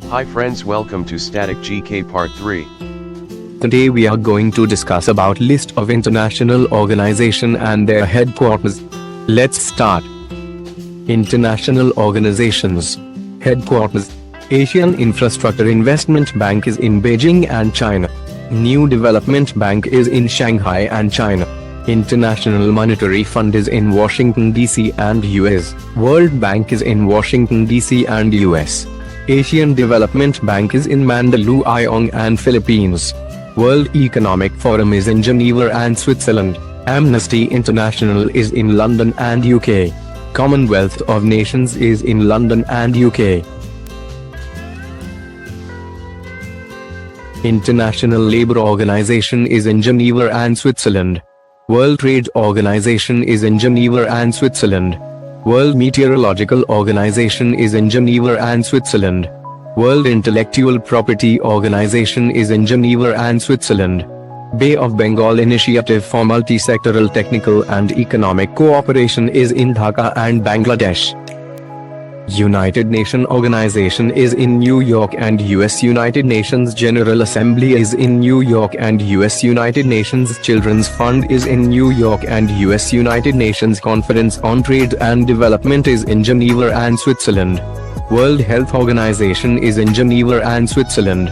Hi friends, welcome to Static GK Part 3. Today we are going to discuss about list of international organization and their headquarters. Let's start. International organizations. Headquarters. Asian Infrastructure Investment Bank is in Beijing and China. New Development Bank is in Shanghai and China. International Monetary Fund is in Washington DC and US. World Bank is in Washington DC and US. Asian Development Bank is in Mandaluyong and Philippines. World Economic Forum is in Geneva and Switzerland. Amnesty International is in London and UK. Commonwealth of Nations is in London and UK. International Labour Organization is in Geneva and Switzerland. World Trade Organization is in Geneva and Switzerland. World Meteorological Organization is in Geneva and Switzerland. World Intellectual Property Organization is in Geneva and Switzerland. Bay of Bengal Initiative for Multi-Sectoral Technical and Economic Cooperation is in Dhaka and Bangladesh. United Nations Organization is in New York and US. United Nations General Assembly is in New York and US. United Nations Children's Fund is in New York and US. United Nations Conference on Trade and Development is in Geneva and Switzerland. World Health Organization is in Geneva and Switzerland.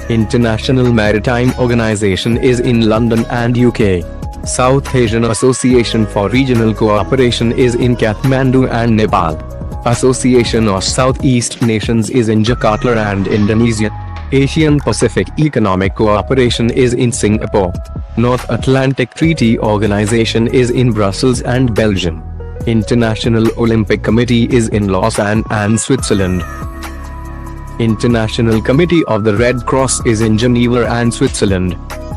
International Maritime Organization is in London and UK. South Asian Association for Regional Cooperation is in Kathmandu and Nepal. Association of Southeast Nations is in Jakarta and Indonesia. Asian Pacific Economic Cooperation is in Singapore. North Atlantic Treaty Organization is in Brussels and Belgium. International Olympic Committee is in Lausanne and Switzerland. International Committee of the Red Cross is in Geneva and Switzerland.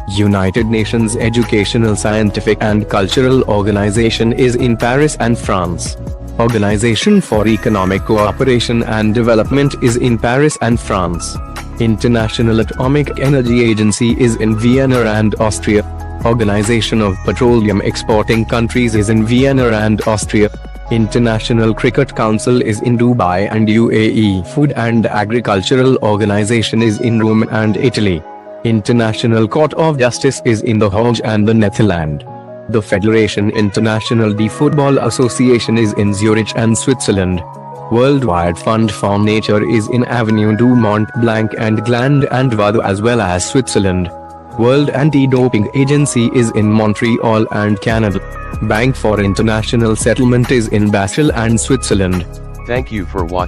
United Nations Educational, Scientific and Cultural Organization is in Paris and France. Organization for Economic Cooperation and Development is in Paris and France. International Atomic Energy Agency is in Vienna and Austria. Organization of Petroleum Exporting Countries is in Vienna and Austria. International Cricket Council is in Dubai and UAE. Food and Agricultural Organization is in Rome and Italy. International Court of Justice is in The Hague and the Netherlands. The Federation International de Football Association is in Zurich and Switzerland. Worldwide Fund for Nature is in Avenue du Mont Blanc and Gland and Vado as well as Switzerland. World Anti-Doping Agency is in Montreal and Canada. Bank for International Settlement is in Basel and Switzerland. Thank you for watching.